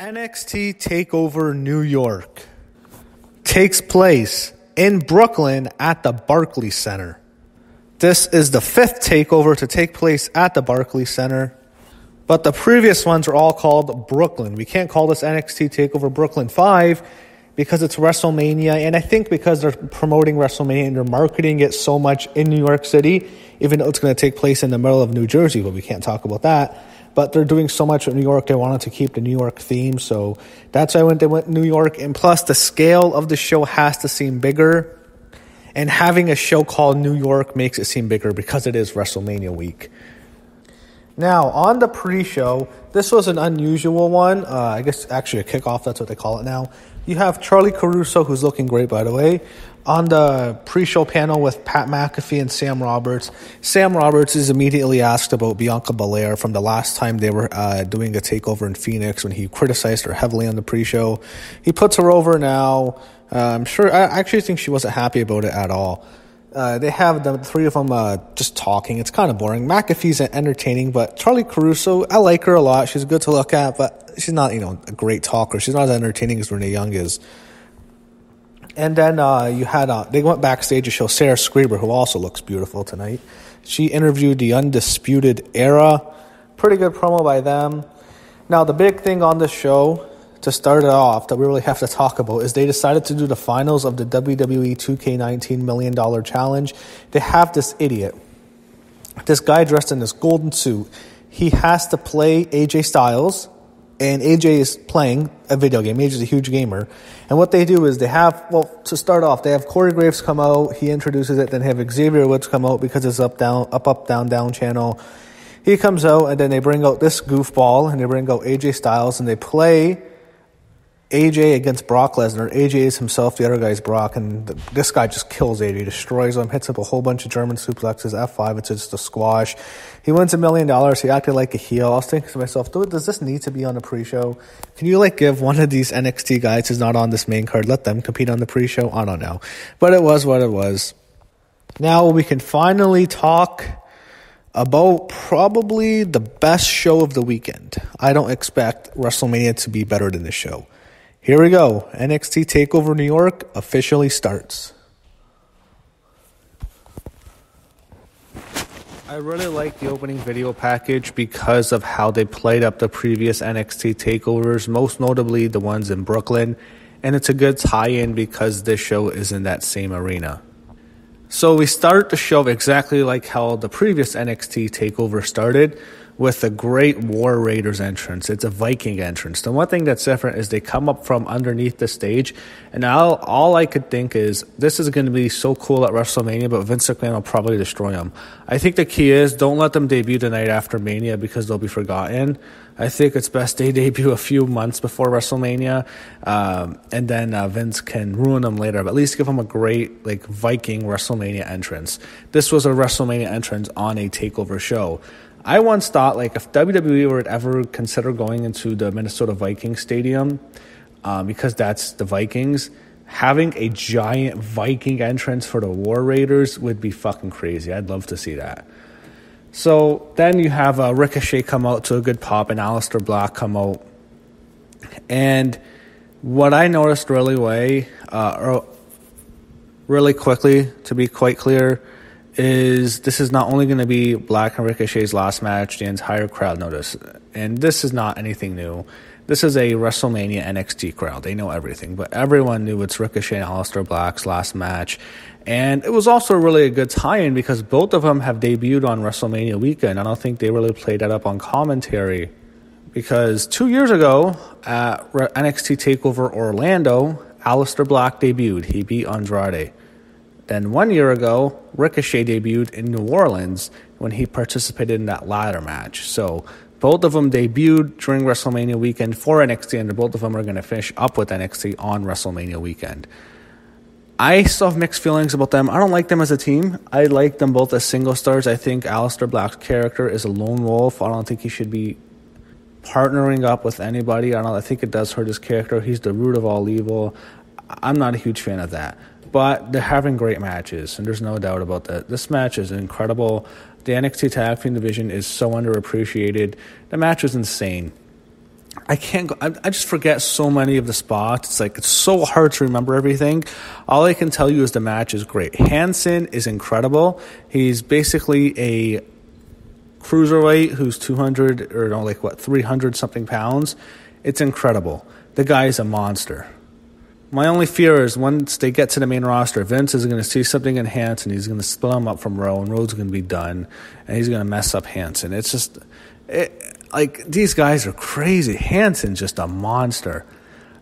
NXT TakeOver New York takes place in Brooklyn at the Barclays Center. This is the fifth takeover to take place at the Barclays Center, but the previous ones are all called Brooklyn. We can't call this NXT TakeOver Brooklyn 5 because it's WrestleMania, and I think because they're promoting WrestleMania and they're marketing it so much in New York City, even though it's going to take place in the middle of New Jersey, but we can't talk about that. But they're doing so much in New York, they wanted to keep the New York theme, so that's why they went New York. And plus, the scale of the show has to seem bigger, and having a show called New York makes it seem bigger because it is WrestleMania week. Now, on the pre-show, this was an unusual one. I guess actually a kickoff, that's what they call it now. You have Charlie Caruso, who's looking great, by the way, on the pre-show panel with Pat McAfee and Sam Roberts. Sam Roberts is immediately asked about Bianca Belair from the last time they were doing a takeover in Phoenix when he criticized her heavily on the pre-show. He puts her over now. I actually think she wasn't happy about it at all. They have the three of them just talking. It's kind of boring. McAfee's entertaining, but Charlie Caruso, I like her a lot. She's good to look at, but she's not, a great talker. She's not as entertaining as Renee Young is. And then you had they went backstage to show Sarah Screeber, who also looks beautiful tonight. She interviewed the Undisputed Era. Pretty good promo by them. Now, the big thing on this show, to start it off, that we really have to talk about, is they decided to do the finals of the WWE 2K19 $1 Million Challenge. They have this idiot, this guy dressed in this golden suit. He has to play AJ Styles, and AJ is playing a video game. AJ is a huge gamer. And what they do is they have, to start off, they have Corey Graves come out. He introduces it. Then they have Xavier Woods come out because it's up, down channel. He comes out, and then they bring out this goofball, and they bring out AJ Styles, and they play AJ against Brock Lesnar. AJ is himself, the other guy's Brock, and this guy just kills AJ, destroys him, hits up a whole bunch of German suplexes, F5, it's just a squash. He wins $1 million. He acted like a heel. I was thinking to myself, dude, does this need to be on the pre-show? Can you give one of these NXT guys who's not on this main card, let them compete on the pre-show? I don't know. But it was what it was. Now we can finally talk about probably the best show of the weekend. I don't expect WrestleMania to be better than this show. Here we go. NXT TakeOver New York officially starts. I really like the opening video package because of how they played up the previous NXT TakeOvers, most notably the ones in Brooklyn. And it's a good tie-in because this show is in that same arena. So we start the show exactly like how the previous NXT TakeOver started, with a great War Raiders entrance. It's a Viking entrance. The one thing that's different is they come up from underneath the stage, and all I could think is this is going to be so cool at WrestleMania, but Vince McMahon will probably destroy them. I think the key is don't let them debut the night after Mania because they'll be forgotten. I think it's best they debut a few months before WrestleMania, and then Vince can ruin them later, but at least give them a great Viking WrestleMania entrance. This was a WrestleMania entrance on a TakeOver show. I once thought, if WWE would ever consider going into the Minnesota Vikings stadium, because that's the Vikings, having a giant Viking entrance for the War Raiders would be fucking crazy. I'd love to see that. So then you have Ricochet come out to a good pop and Aleister Black come out. And what I noticed really quickly, to be quite clear, is this is not only going to be Black and Ricochet's last match, the entire crowd noticed. And this is not anything new. This is a WrestleMania NXT crowd. They know everything. But everyone knew it's Ricochet and Aleister Black's last match. And it was also really a good tie-in because both of them have debuted on WrestleMania weekend. I don't think they really played that up on commentary. Because 2 years ago at NXT TakeOver Orlando, Aleister Black debuted. He beat Andrade. Then 1 year ago, Ricochet debuted in New Orleans when he participated in that ladder match. So both of them debuted during WrestleMania weekend for NXT, and both of them are going to finish up with NXT on WrestleMania weekend. I still have mixed feelings about them. I don't like them as a team. I like them both as single stars. I think Aleister Black's character is a lone wolf. I don't think he should be partnering up with anybody. I think it does hurt his character. He's the root of all evil. I'm not a huge fan of that. But they're having great matches, and there's no doubt about that. This match is incredible. The NXT Tag Team division is so underappreciated. The match was insane. I can't go. I just forget so many of the spots. It's so hard to remember everything. All I can tell you is the match is great. Hansen is incredible. He's basically a cruiserweight who's 200 or 300 something pounds. It's incredible. The guy is a monster. My only fear is once they get to the main roster, Vince is going to see something in Hansen. He's going to split him up from Rowe, and Rowe's going to be done, and he's going to mess up Hansen. It's just, these guys are crazy. Hansen's just a monster.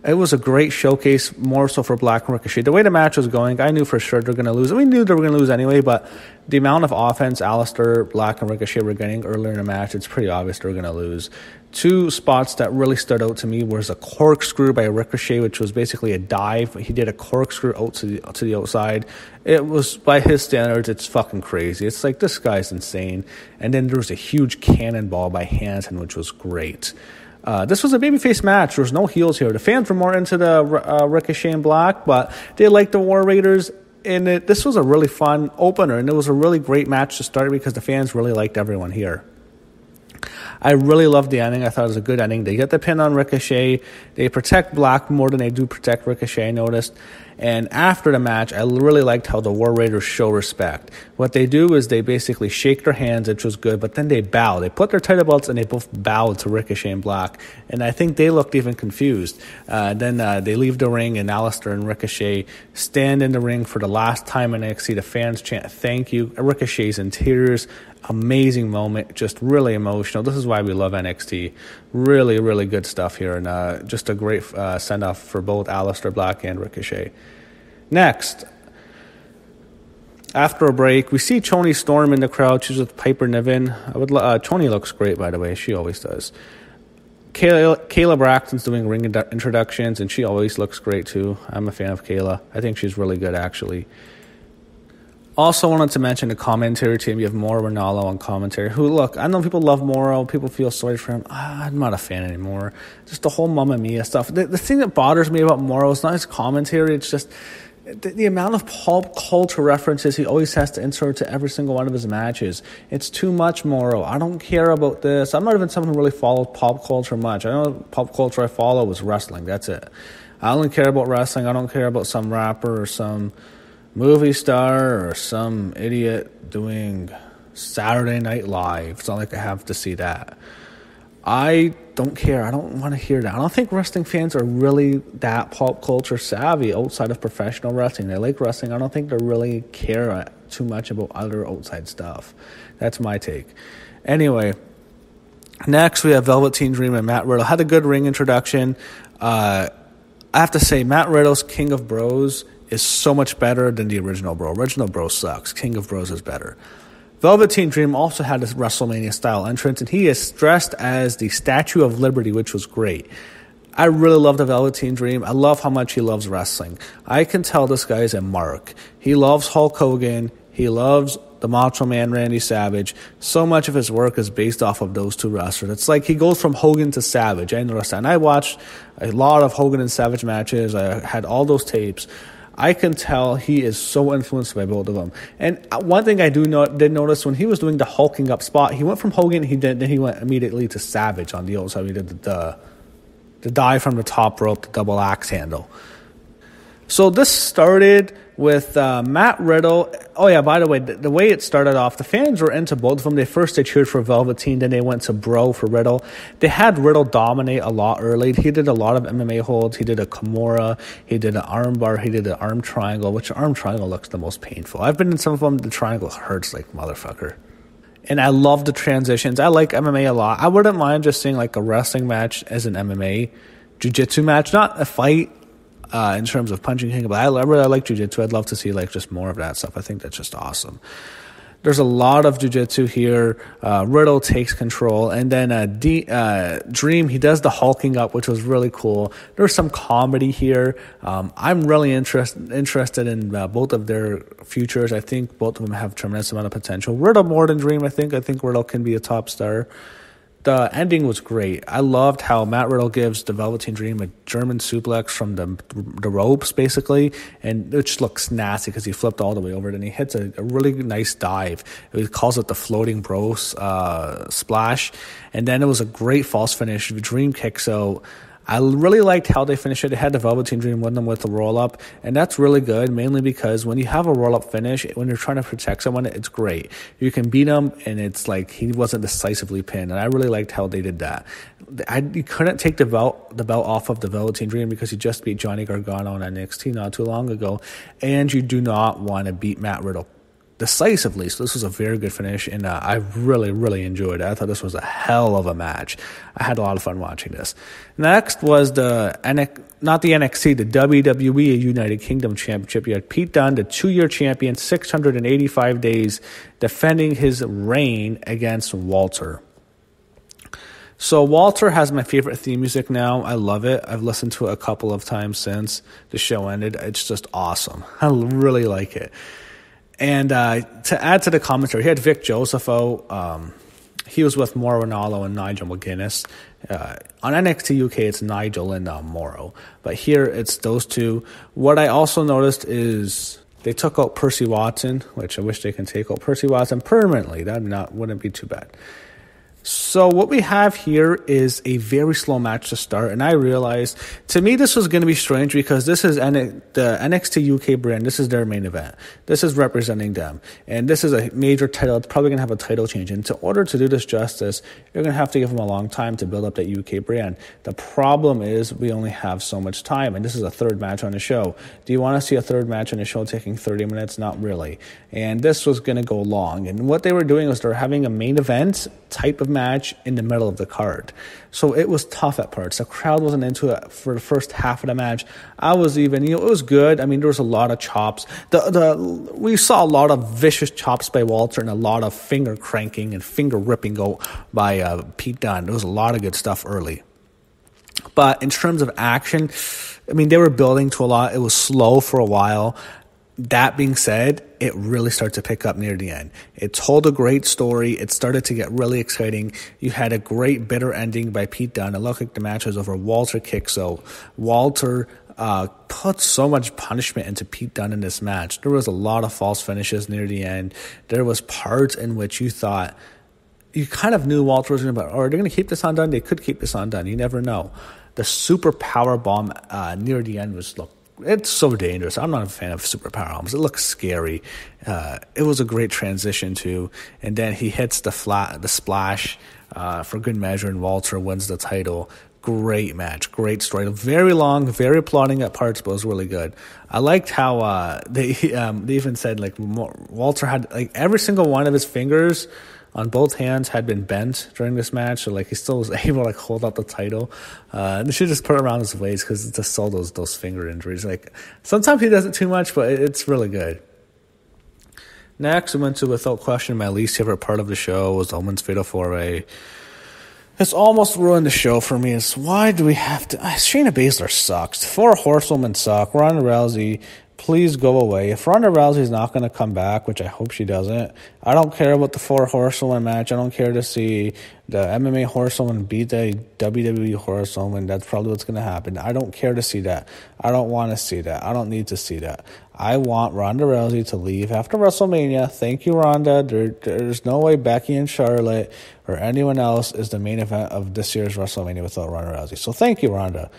It was a great showcase, more so for Black and Ricochet. The way the match was going, I knew for sure they're going to lose. We knew they were going to lose anyway, but the amount of offense Aleister, Black, and Ricochet were getting earlier in the match, it's pretty obvious they were going to lose. Two spots that really stood out to me was a corkscrew by Ricochet, which was basically a dive. He did a corkscrew out to the outside. It was, by his standards, it's fucking crazy. It's like, this guy's insane. And then there was a huge cannonball by Hansen, which was great. This was a babyface match. There was no heels here. The fans were more into the Ricochet and Black, but they liked the War Raiders. And this was a really fun opener, and it was a really great match to start because the fans really liked everyone here. I really loved the ending. I thought it was a good ending. They get the pin on Ricochet. They protect Black more than they do protect Ricochet, I noticed. And after the match, I really liked how the War Raiders show respect. What they do is they basically shake their hands, which was good, but then they bow. They put their title belts and they both bowed to Ricochet and Black. And I think they looked even confused. Then they leave the ring, and Aleister and Ricochet stand in the ring for the last time in NXT. The fans chant, "Thank you." Ricochet's in tears. Amazing moment, just really emotional. This is why we love NXT. Really, really good stuff here, and just a great send-off for both Aleister Black and Ricochet. Next, after a break, we see Toni Storm in the crowd. She's with Piper Niven. Toni looks great, by the way. She always does. Kayla Braxton's doing ring introductions, and she always looks great, too. I'm a fan of Kayla. I think she's really good, actually. Also wanted to mention the commentary team. You have Mauro Ranallo on commentary, who, look, I know people love Mauro. People feel sorry for him. I'm not a fan anymore. Just the whole Mamma Mia stuff. The thing that bothers me about Mauro is not his commentary. It's just the amount of pop culture references he always has to insert to every single one of his matches. It's too much, Mauro. I don't care about this. I'm not even someone who really follows pop culture much. I know pop culture I follow is wrestling. That's it. I only care about wrestling. I don't care about some rapper or some movie star or some idiot doing Saturday Night Live. It's not like I have to see that. I don't care. I don't want to hear that. I don't think wrestling fans are really that pop culture savvy outside of professional wrestling. They like wrestling. I don't think they really care too much about other outside stuff. That's my take. Anyway, next we have Velveteen Dream and Matt Riddle. Had a good ring introduction. I have to say, Matt Riddle's King of Bros is so much better than the original Bro. Original Bro sucks. King of Bros is better. Velveteen Dream also had this WrestleMania-style entrance, and he is dressed as the Statue of Liberty, which was great. I really love the Velveteen Dream. I love how much he loves wrestling. I can tell this guy is a mark. He loves Hulk Hogan. He loves the Macho Man Randy Savage. So much of his work is based off of those two wrestlers. It's like he goes from Hogan to Savage. I understand. I watched a lot of Hogan and Savage matches. I had all those tapes. I can tell he is so influenced by both of them. And one thing I did notice when he was doing the hulking up spot, he went from Hogan, then he went immediately to Savage on the outside. He did the dive from the top rope, the double axe handle. So this started with Matt Riddle. Oh, yeah, by the way, the way it started off, the fans were into both of them. They cheered for Velveteen, then they went to Bro for Riddle. They had Riddle dominate a lot early. He did a lot of MMA holds. He did a Kimura. He did an arm bar. He did an arm triangle, which arm triangle looks the most painful. I've been in some of them. The triangle hurts like motherfucker. And I love the transitions. I like MMA a lot. I wouldn't mind just seeing like a wrestling match as an MMA jiu-jitsu match, not a fight. In terms of punching, but I really like jiu-jitsu. I'd love to see like just more of that stuff. I think that's just awesome. There's a lot of jiu-jitsu here. Riddle takes control, and then Dream, he does the hulking up, which was really cool. There's some comedy here. I'm really interested in both of their futures. I think both of them have tremendous amount of potential. Riddle more than Dream, I think. I think Riddle can be a top star. The ending was great. I loved how Matt Riddle gives the Velveteen Dream a German suplex from the ropes, basically, and it just looks nasty because he flipped all the way over it, and he hits a really nice dive. He calls it the floating bro splash, and then it was a great false finish, Dream kick. So I really liked how they finished it. They had the Velveteen Dream win them with a roll-up, and that's really good, mainly because when you have a roll-up finish, when you're trying to protect someone, it's great. You can beat him, and it's like he wasn't decisively pinned, and I really liked how they did that. You couldn't take the belt off of the Velveteen Dream because he just beat Johnny Gargano on NXT not too long ago, and you do not want to beat Matt Riddle decisively. So this was a very good finish, and I really, really enjoyed it. I thought this was a hell of a match. I had a lot of fun watching this. Next was the WWE United Kingdom Championship. You had Pete Dunne, the 2-year champion, 685 days, defending his reign against Walter. So Walter has my favorite theme music now. I love it. I've listened to it a couple of times since the show ended. It's just awesome. I really like it. And to add to the commentary, he had Vic Josepho. He was with Mauro Ranallo and Nigel McGuinness. On NXT UK, it's Nigel and Mauro. But here, it's those two. What I also noticed is they took out Percy Watson, which I wish they can take out Percy Watson permanently. That wouldn't be too bad. So what we have here is a very slow match to start, and I realized, to me, this was going to be strange because this is the NXT UK brand. This is their main event. This is representing them, and this is a major title. It's probably going to have a title change, and in order to do this justice, you're going to have to give them a long time to build up that UK brand. The problem is we only have so much time, and this is a third match on the show. Do you want to see a third match on the show taking 30 minutes? Not really. And this was going to go long, and what they were doing was they're having a main event type of match in the middle of the card. So it was tough at parts. The crowd wasn't into it for the first half of the match. I was even, it was good. I mean, there was a lot of chops. We saw a lot of vicious chops by Walter and a lot of finger cranking and finger ripping go by Pete Dunne. There was a lot of good stuff early. But in terms of action, I mean, they were building to a lot. It was slow for a while. That being said, it really started to pick up near the end. It told a great story. It started to get really exciting. You had a great bitter ending by Pete Dunne. It looked like the match was over. Walter kicked. So Walter put so much punishment into Pete Dunne in this match. There was a lot of false finishes near the end. There was parts in which you thought, you kind of knew Walter was going to, or they're going to keep this on Dunne. They could keep this on Dunne. You never know. The super power bomb near the end it's so dangerous. I'm not a fan of super power bombs. It looks scary. It was a great transition too, and then he hits the splash for good measure, and Walter wins the title. Great match, great story. Very long, very applauding at parts, but it was really good. I liked how they even said like Walter had like every single one of his fingers on both hands had been bent during this match, so like he still was able to like hold up the title. They should just put it around his waist because it just saw those finger injuries. Like sometimes he does it too much, but it's really good. Next, we went to, without question, my least favorite part of the show was the women's fatal four-way. It's almost ruined the show for me. Is why do we have to? Shayna Baszler sucks. 4 horsewomen suck. Ronda Rousey, please go away. If Ronda Rousey's not going to come back, which I hope she doesn't, I don't care about the 4 horsewoman match. I don't care to see the MMA horsewoman beat the WWE horsewoman. That's probably what's going to happen. I don't care to see that. I don't want to see that. I don't need to see that. I want Ronda Rousey to leave after WrestleMania. Thank you, Ronda. There's no way Becky and Charlotte or anyone else is the main event of this year's WrestleMania without Ronda Rousey. So thank you, Ronda.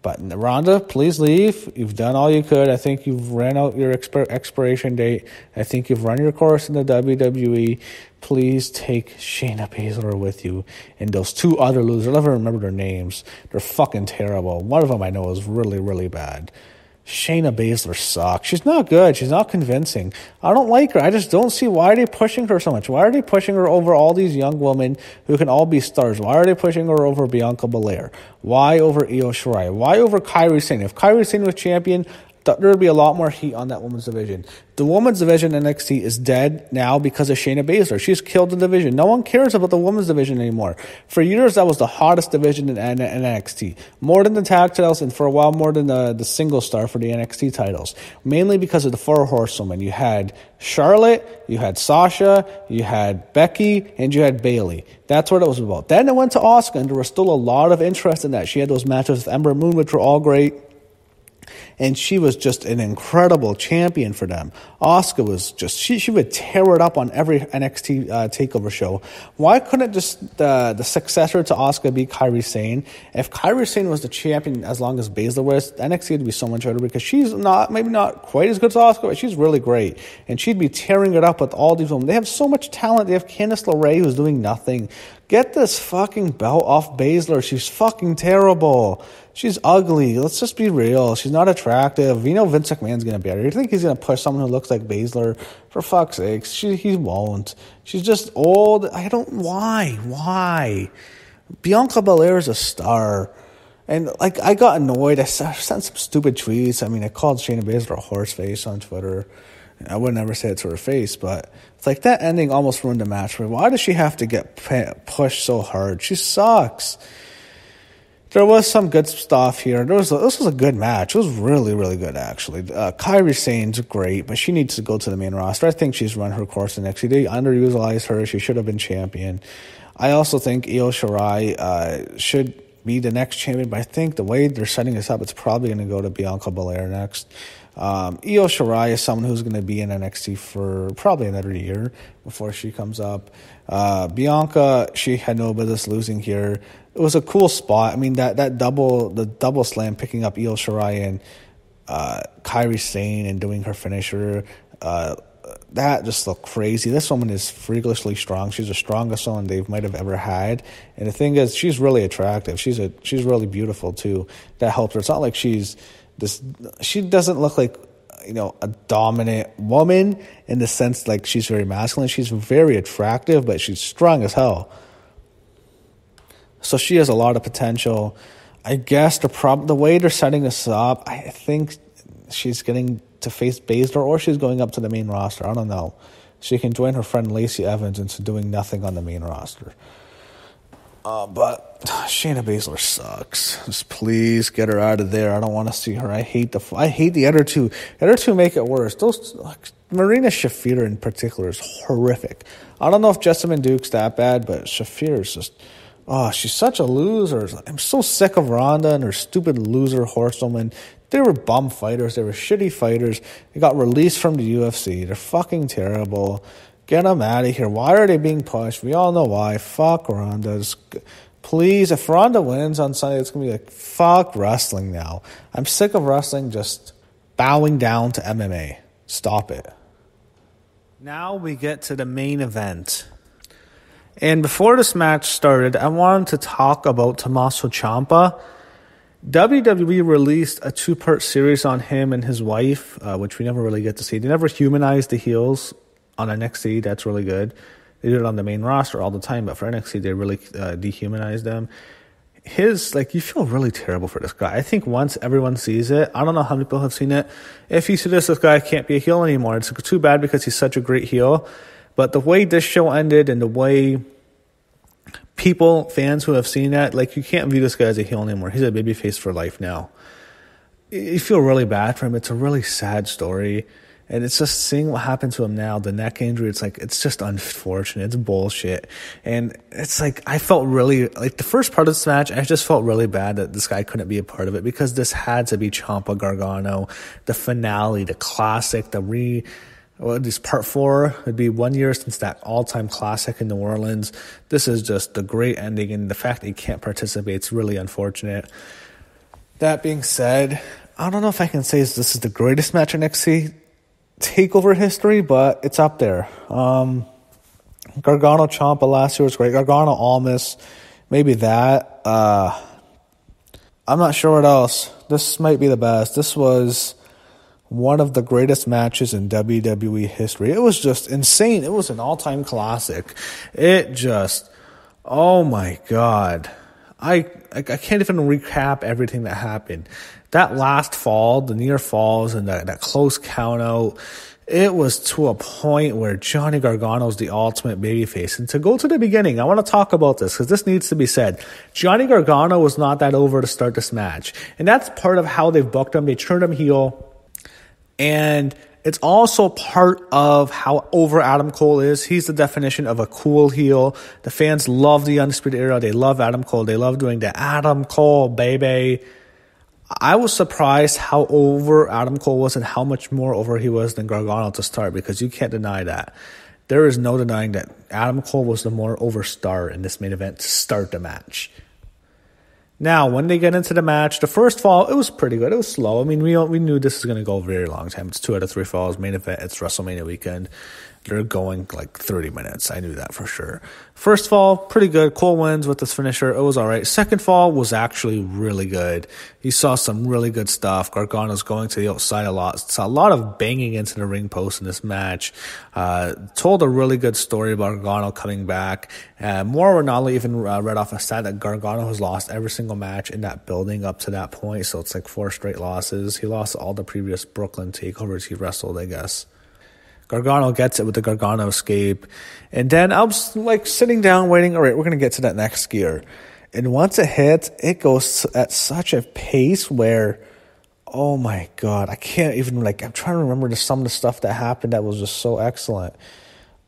But Ronda, please leave. You've done all you could. I think you've ran out your expiration date. I think you've run your course in the WWE. Please take Shayna Baszler with you. And those 2 other losers, I'll never remember their names. They're fucking terrible. One of them I know is really, really bad. Shayna Baszler sucks. She's not good. She's not convincing. I don't like her. I just don't see why are they pushing her so much. Why are they pushing her over all these young women who can all be stars? Why are they pushing her over Bianca Belair? Why over Io Shirai? Why over Kairi Sane? If Kairi Sane was champion, there would be a lot more heat on that women's division. The women's division in NXT is dead now because of Shayna Baszler. She's killed the division. No one cares about the women's division anymore. For years, that was the hottest division in NXT. More than the tag titles, and for a while more than the single star for the NXT titles. Mainly because of the 4 horsewomen. You had Charlotte, you had Sasha, you had Becky, and you had Bayley. That's what it was about. Then it went to Asuka, and there was still a lot of interest in that. She had those matches with Ember Moon, which were all great. And she was just an incredible champion for them. Asuka was just, she would tear it up on every NXT TakeOver show. Why couldn't just the successor to Asuka be Kairi Sane? If Kairi Sane was the champion as long as Baszler was, NXT would be so much better because she's maybe not quite as good as Asuka, but she's really great. And she'd be tearing it up with all these women. They have so much talent. They have Candice LeRae who's doing nothing. Get this fucking belt off Baszler. She's fucking terrible. She's ugly. Let's just be real. She's not attractive. You know Vince McMahon's going to be her. You think he's going to push someone who looks like Baszler? For fuck's sake. He won't. She's just old. Why? Bianca Belair is a star. And, I got annoyed. I sent some stupid tweets. I mean, I called Shayna Baszler a horse face on Twitter. I would never say it to her face, but it's like that ending almost ruined the match. Why does she have to get pushed so hard? She sucks. There was some good stuff here. This was a good match. It was really, really good, actually. Kairi Sane's great, but she needs to go to the main roster. I think she's run her course in NXT. They underutilized her. She should have been champion. I also think Io Shirai should be the next champion, but I think the way they're setting this up, it's probably going to go to Bianca Belair next. Io Shirai is someone who's going to be in NXT for probably another year before she comes up. Bianca, she had no business losing here. It was a cool spot. I mean, the double slam, picking up Io Shirai and Kairi Sane and doing her finisher, that just looked crazy. This woman is freakishly strong. She's the strongest one they might have ever had. And the thing is, she's really attractive. She's really beautiful too. That helps her. It's not like she doesn't look like, a dominant woman in the sense like she's very masculine. She's very attractive, but she's strong as hell. So she has a lot of potential. I guess the way they're setting this up, I think she's getting to face Baszler, or she's going up to the main roster. I don't know. She can join her friend Lacey Evans into doing nothing on the main roster. But Shayna Baszler sucks. Just please get her out of there. I don't want to see her. I hate the other two. The other two make it worse. Marina Shafir in particular is horrific. I don't know if Jessamine Duke's that bad, but Shafir is just... Oh, she's such a loser. I'm so sick of Ronda and her stupid loser horsewoman. They were bum fighters. They were shitty fighters. They got released from the UFC. They're fucking terrible. Get them out of here. Why are they being pushed? We all know why. Fuck Ronda. Please, if Ronda wins on Sunday, it's going to be like, fuck wrestling now. I'm sick of wrestling just bowing down to MMA. Stop it. Now we get to the main event. And before this match started, I wanted to talk about Tommaso Ciampa. WWE released a 2-part series on him and his wife, which we never really get to see. They never humanized the heels on NXT. That's really good. They do it on the main roster all the time, but for NXT, they really dehumanized them. You feel really terrible for this guy. I think once everyone sees it, I don't know how many people have seen it. If you see this guy can't be a heel anymore. It's too bad because he's such a great heel. But the way this show ended and the way fans who have seen that, you can't view this guy as a heel anymore. He's a babyface for life now. You feel really bad for him. It's a really sad story. And it's just seeing what happened to him now, the neck injury, it's just unfortunate. It's bullshit. And it's I felt really, the first part of this match, I just felt really bad that this guy couldn't be a part of it because this had to be Ciampa Gargano, the finale, the classic, this part 4 would be 1 year since that all-time classic in New Orleans. This is just the great ending, and the fact that he can't participate is really unfortunate. That being said, I don't know if I can say this is the greatest match in NXT TakeOver history, but it's up there. Gargano Ciampa last year was great. Gargano Almas, maybe that. I'm not sure what else. This might be the best. This was one of the greatest matches in WWE history. It was just insane. It was an all-time classic. Oh my God. I can't even recap everything that happened. That last fall, the near falls and that close count out, it was to a point where Johnny Gargano's the ultimate babyface. And to go to the beginning, I want to talk about this because this needs to be said. Johnny Gargano was not that over to start this match. And that's part of how they've booked him. They turned him heel. And it's also part of how over Adam Cole is. He's the definition of a cool heel. The fans love the Undisputed Era. They love Adam Cole. They love doing the Adam Cole, baby. I was surprised how over Adam Cole was and how much more over he was than Gargano to start, because you can't deny that. There is no denying that Adam Cole was the more over star in this main event to start the match. Now, when they get into the match, the first fall, it was pretty good. It was slow. I mean, we knew this was going to go a very long time. It's 2 out of 3 falls. Main event, it's WrestleMania weekend. They're going like 30 minutes. I knew that for sure. First fall, pretty good. Cole wins with this finisher. It was all right. Second fall was actually really good. You saw some really good stuff. Gargano's going to the outside a lot. Saw a lot of banging into the ring post in this match. Told a really good story about Gargano coming back. More Ronaldo even read off a stat that Gargano has lost every single match in that building up to that point. So it's like 4 straight losses. He lost all the previous Brooklyn takeovers he wrestled, I guess. Gargano gets it with the Gargano escape. And then I was like sitting down waiting. All right, we're going to get to that next gear. And once it hits, it goes at such a pace where, oh my God, I can't even I'm trying to remember some of the stuff that happened that was just so excellent.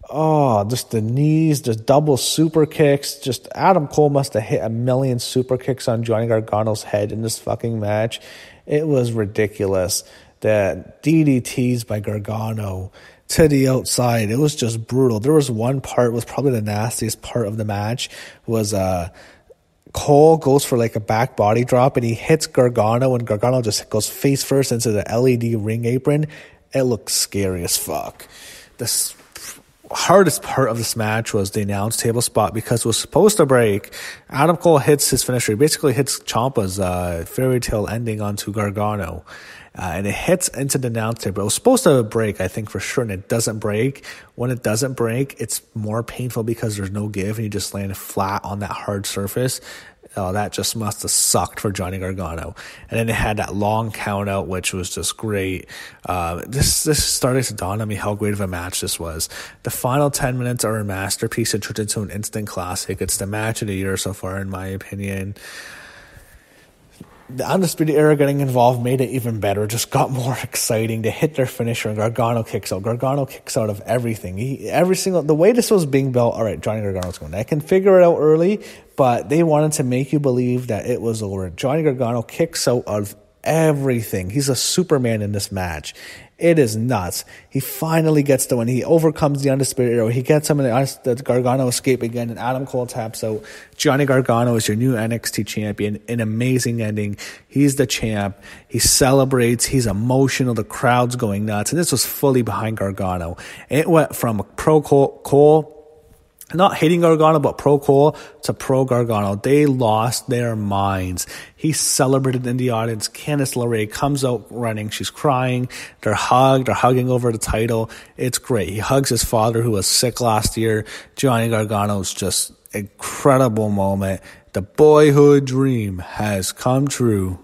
Oh, just the knees, just double super kicks. Just Adam Cole must have hit 1,000,000 super kicks on Johnny Gargano's head in this fucking match. It was ridiculous. The DDTs by Gargano to the outside, it was just brutal. There was one part, was probably the nastiest part of the match, was Cole goes for like a back body drop and he hits Gargano, and Gargano just goes face first into the LED ring apron. It looked scary as fuck. The hardest part of this match was the announce table spot, because it was supposed to break. Adam Cole hits his finisher. He basically hits Ciampa's fairy tale ending onto Gargano. And it hits into the announce table. It was supposed to break, I think, for sure, and it doesn't break. When it doesn't break, it's more painful because there's no give, and you just land flat on that hard surface. Oh, that just must have sucked for Johnny Gargano. And then it had that long count out, which was just great. This started to dawn on me how great of a match this was. The final 10 minutes are a masterpiece. It turned into an instant classic. It's the match of the year so far, in my opinion. The Undisputed Era getting involved made it even better. Just got more exciting. They hit their finisher and Gargano kicks out. Gargano kicks out of everything. The way this was being built, all right, Johnny Gargano's going. I can figure it out early, but they wanted to make you believe that it was over. Johnny Gargano kicks out of everything. He's a Superman in this match. It is nuts. He finally gets the win. He overcomes the Undisputed Era. He gets him in the Gargano escape again, and Adam Cole taps out. Johnny Gargano is your new NXT champion. An amazing ending. He's the champ. He celebrates. He's emotional. The crowd's going nuts. And this was fully behind Gargano. It went from pro Cole, not hating Gargano, but pro Cole to pro Gargano. They lost their minds. He celebrated in the audience. Candice LeRae comes out running. She's crying. They're hugged. They're hugging over the title. It's great. He hugs his father, who was sick last year. Johnny Gargano's just incredible moment. The boyhood dream has come true.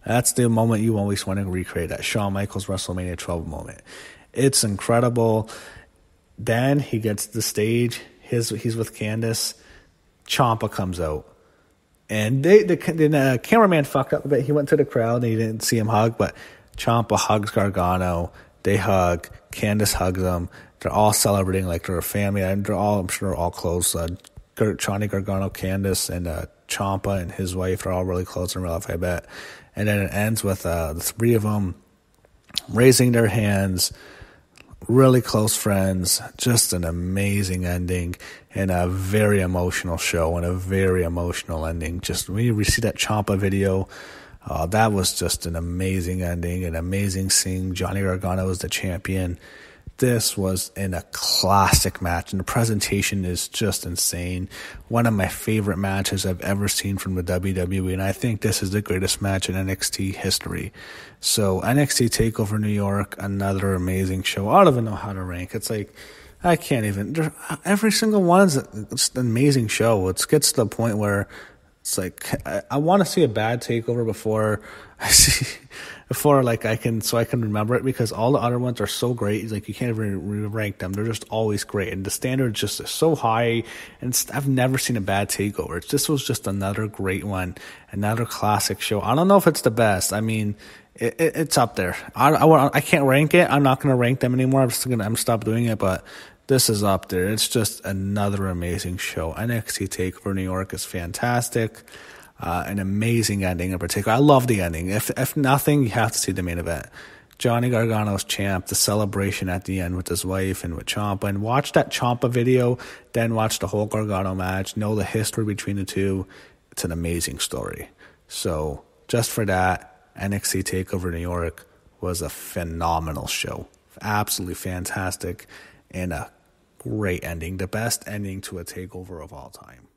That's the moment you always want to recreate, that Shawn Michaels WrestleMania 12 moment. It's incredible. Then he gets to the stage. He's with Candice. Ciampa comes out. And the cameraman fucked up a bit. He went to the crowd and he didn't see him hug, but Ciampa hugs Gargano. They hug. Candice hugs them. They're all celebrating like they're a family. And I'm sure they're all close. Johnny Gargano, Candice, and Ciampa and his wife are all really close in real life, I bet. And then it ends with the three of them raising their hands. Really close friends, just an amazing ending and a very emotional show and a very emotional ending. Just when you see that Ciampa video, that was just an amazing ending, an amazing seeing Johnny Gargano as the champion. This was in a classic match, and the presentation is just insane. One of my favorite matches I've ever seen from the WWE, and I think this is the greatest match in NXT history. So NXT TakeOver New York, another amazing show. I don't even know how to rank. It's like, I can't even. Every single one is just an amazing show. It gets to the point where It's like I want to see a bad takeover before I can remember it, because all the other ones are so great. Like, you can't even rank them. They're just always great, and the standard just is so high. And I've never seen a bad takeover. This was just another great one, another classic show. I don't know if it's the best. I mean, it's up there. I can't rank it. I'm not going to rank them anymore. I'm gonna stop doing it. But this is up there. It's just another amazing show. NXT TakeOver New York is fantastic. An amazing ending in particular. I love the ending. If nothing, you have to see the main event. Johnny Gargano's champ, the celebration at the end with his wife and with Ciampa. And watch that Ciampa video, then watch the whole Gargano match. Know the history between the two. It's an amazing story. So just for that, NXT TakeOver New York was a phenomenal show. Absolutely fantastic. And a great ending. The best ending to a takeover of all time.